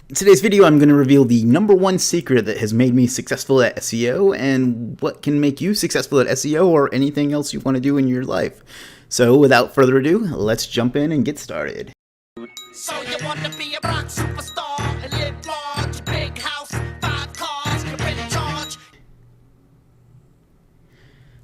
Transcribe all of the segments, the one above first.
In today's video, I'm going to reveal the number one secret that has made me successful at SEO and what can make you successful at SEO or anything else you want to do in your life. So without further ado, let's jump in and get started. So you want to be a rock superstar and live large, big house, 5 cars, you're in charge.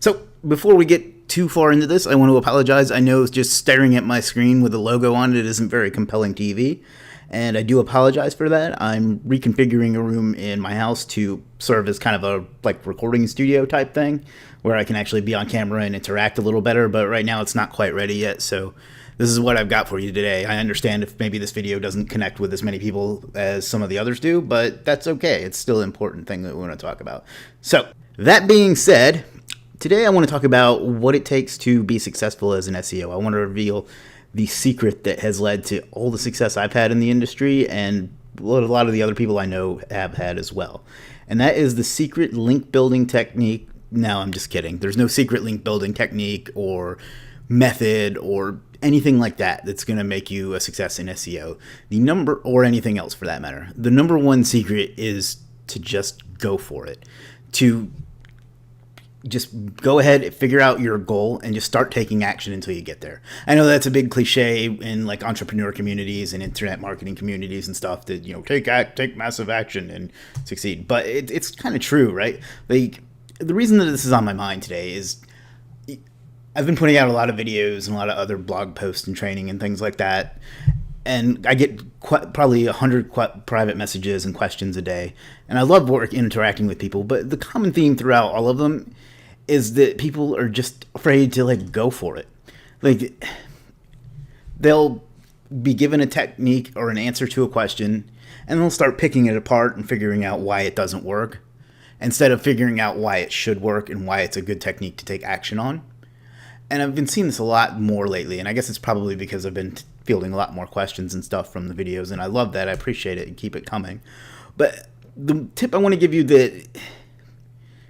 So before we get too far into this, I want to apologize. I know just staring at my screen with a logo on it isn't very compelling TV. And I do apologize for that. I'm reconfiguring a room in my house to serve as kind of a recording studio type thing where I can actually be on camera and interact a little better, but right now it's not quite ready yet, so this is what I've got for you today. I understand if maybe this video doesn't connect with as many people as some of the others do, but that's okay. It's still an important thing that we want to talk about. So, that being said, today I want to talk about what it takes to be successful as an SEO. I want to reveal the secret that has led to all the success I've had in the industry and what a lot of the other people I know have had as well. And that is the secret link building technique. No, I'm just kidding. There's no secret link building technique or method or anything like that that's going to make you a success in SEO. Or anything else for that matter. The number one secret is to just go for it. To just go ahead, figure out your goal, and just start taking action until you get there. I know that's a big cliche in entrepreneur communities and internet marketing communities and stuff that, take massive action and succeed. But it's kind of true, right? The reason that this is on my mind today is I've been putting out a lot of videos and a lot of other blog posts and training and things like that. And I get probably 100 private messages and questions a day. And I love interacting with people. But the common theme throughout all of them is that people are just afraid to go for it. They'll be given a technique or an answer to a question, and they'll start picking it apart and figuring out why it doesn't work, instead of figuring out why it should work and why it's a good technique to take action on. And I've been seeing this a lot more lately, and I guess it's probably because I've been fielding a lot more questions and stuff from the videos, and I love that. I appreciate it and keep it coming. But the tip I want to give you that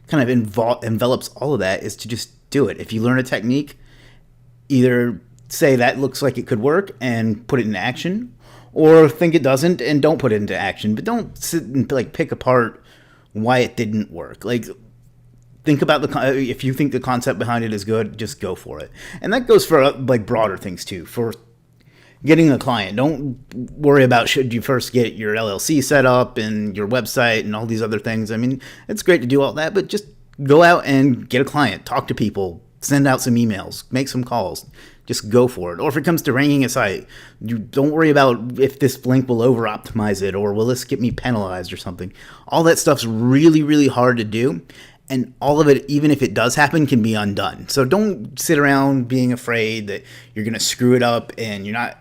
kind of envelops all of that is to just do it. If you learn a technique, either say that looks like it could work and put it into action, or think it doesn't and don't put it into action. But don't sit and pick apart why it didn't work. Think about if you think the concept behind it is good, just go for it. And that goes for broader things too. For getting a client, don't worry about should you first get your LLC set up and your website and all these other things. I mean, it's great to do all that, but just go out and get a client, talk to people, send out some emails, make some calls. Just go for it. Or if it comes to ranking a site, you don't worry about if this link will over optimize it or will this get me penalized or something. All that stuff's really, really hard to do. And all of it, even if it does happen, can be undone. So don't sit around being afraid that you're going to screw it up and you're not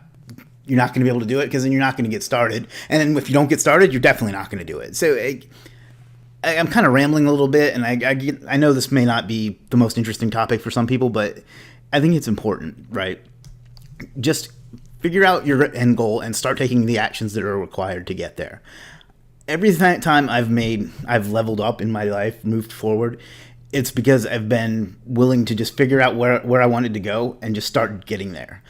going to be able to do it, because then you're not going to get started. And then if you don't get started, you're definitely not going to do it. So I'm kind of rambling a little bit, and I know this may not be the most interesting topic for some people, but I think it's important, right? Just figure out your end goal and start taking the actions that are required to get there. Every time I've leveled up in my life, moved forward, it's because I've been willing to just figure out where I wanted to go and just start getting there.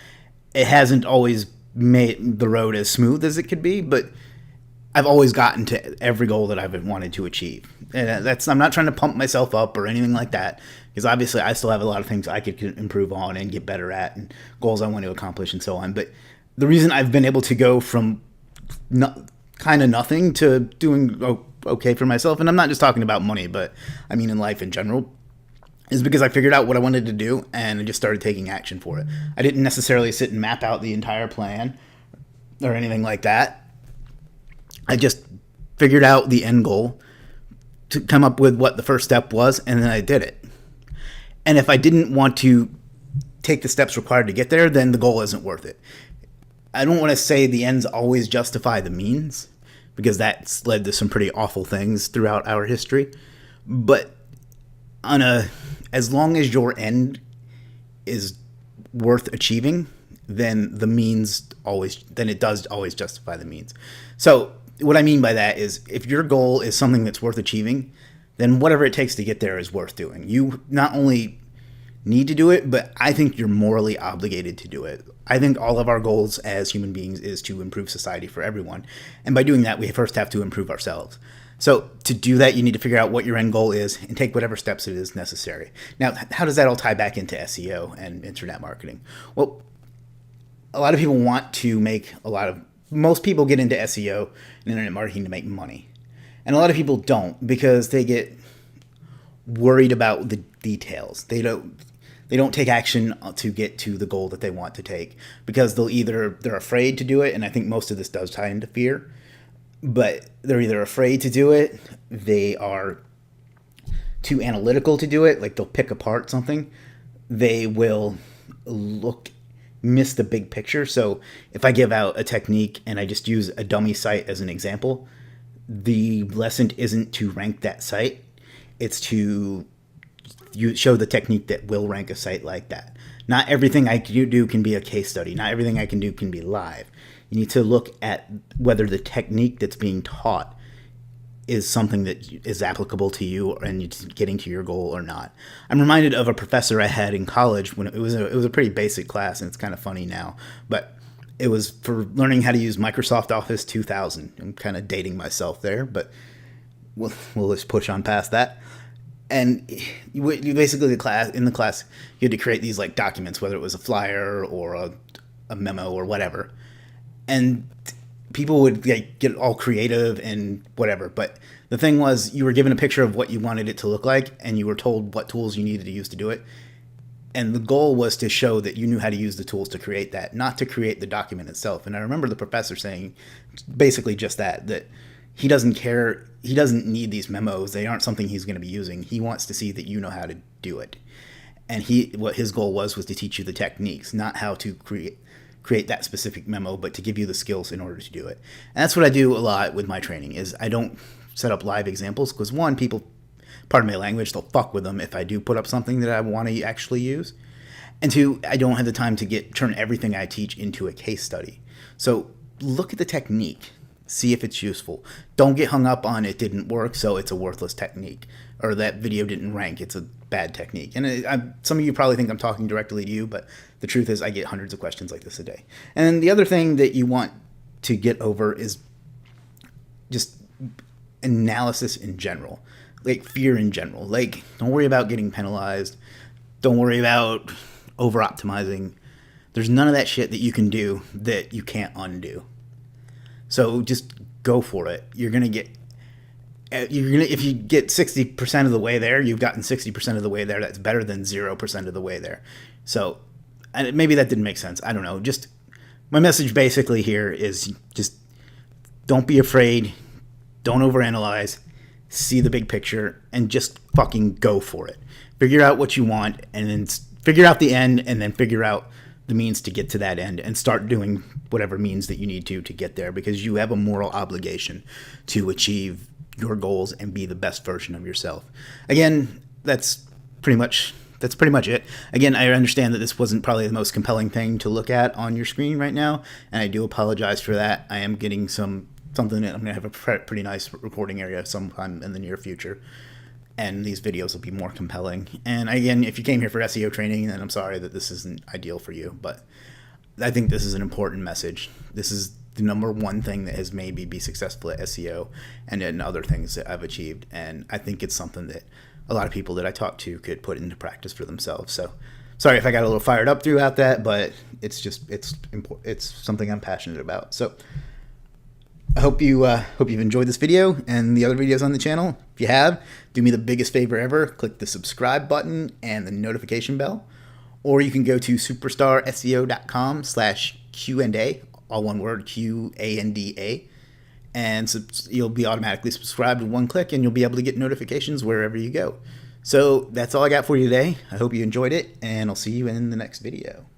It hasn't always made the road as smooth as it could be, but I've always gotten to every goal that I've wanted to achieve. And I'm not trying to pump myself up or anything like that, because obviously I still have a lot of things I could improve on and get better at and goals I want to accomplish and so on. But the reason I've been able to go from kind of nothing to doing okay for myself, and I'm not just talking about money, but I mean in life in general, is because I figured out what I wanted to do and I just started taking action for it. I didn't necessarily sit and map out the entire plan or anything like that. I just figured out the end goal to come up with what the first step was, and then I did it. And if I didn't want to take the steps required to get there, then the goal isn't worth it. I don't want to say the ends always justify the means, because that's led to some pretty awful things throughout our history. But as long as your end is worth achieving, then it does always justify the means. So what I mean by that is, if your goal is something that's worth achieving, then whatever it takes to get there is worth doing. You not only need to do it, but I think you're morally obligated to do it. I think all of our goals as human beings is to improve society for everyone. And by doing that, we first have to improve ourselves. So to do that, you need to figure out what your end goal is and take whatever steps it is necessary. Now, how does that all tie back into SEO and internet marketing? Well, a lot of people want to make most people get into SEO and internet marketing to make money. And a lot of people don't because they get worried about the details. They don't take action to get to the goal that they want to take because they're afraid to do it. And I think most of this does tie into fear, but they're either afraid to do it, they are too analytical to do it. Like they'll pick apart something. They will miss the big picture. So if I give out a technique and I just use a dummy site as an example, the lesson isn't to rank that site. It's to show the technique that will rank a site like that. Not everything I do can be a case study. Not everything I can do can be live. You need to look at whether the technique that's being taught is something that is applicable to you and getting to your goal or not. I'm reminded of a professor I had in college when it was a pretty basic class, and it's kind of funny now, but it was for learning how to use Microsoft Office 2000. I'm kind of dating myself there, but we'll just push on past that. And you basically in the class you had to create these like documents, whether it was a flyer or a memo or whatever, and people would get all creative and whatever. But the thing was, you were given a picture of what you wanted it to look like, and you were told what tools you needed to use to do it. And the goal was to show that you knew how to use the tools to create that, not to create the document itself. And I remember the professor saying basically just that he doesn't care. He doesn't need these memos. They aren't something he's going to be using. He wants to see that you know how to do it. And what his goal was to teach you the techniques, not how to create that specific memo, but to give you the skills in order to do it. And that's what I do a lot with my training is I don't set up live examples because one, people, pardon my language, they'll fuck with them if I do put up something that I want to actually use. And two, I don't have the time to turn everything I teach into a case study. So look at the technique, see if it's useful. Don't get hung up on it didn't work, so it's a worthless technique, or that video didn't rank, it's a bad technique. And some of you probably think I'm talking directly to you, but the truth is I get hundreds of questions like this a day. And the other thing that you want to get over is just analysis in general, like fear in general. Like, don't worry about getting penalized. Don't worry about over optimizing. There's none of that shit that you can do that you can't undo. So just go for it. If you get 60% of the way there, you've gotten 60% of the way there. That's better than 0% of the way there. So, and maybe that didn't make sense. I don't know. Just my message basically here is just don't be afraid. Don't overanalyze. See the big picture and just fucking go for it. Figure out what you want and then figure out the end and then figure out the means to get to that end and start doing whatever means that you need to get there, because you have a moral obligation to achieve your goals and be the best version of yourself. Again, that's pretty much it. Again, I understand that this wasn't probably the most compelling thing to look at on your screen right now, and I do apologize for that. I am getting something that I'm going to have a pretty nice recording area sometime in the near future, and these videos will be more compelling. And again, if you came here for SEO training, then I'm sorry that this isn't ideal for you, but I think this is an important message. This is the number one thing that has made me be successful at SEO and in other things that I've achieved, and I think it's something that a lot of people that I talk to could put into practice for themselves. So sorry if I got a little fired up throughout that, but it's something I'm passionate about. So I hope you've enjoyed this video and the other videos on the channel. If you have, do me the biggest favor ever. Click the subscribe button and the notification bell. Or you can go to superstarseo.com/Q&A, all one word, Q-A-N-D-A. And you'll be automatically subscribed with one click, and you'll be able to get notifications wherever you go. So that's all I got for you today. I hope you enjoyed it, and I'll see you in the next video.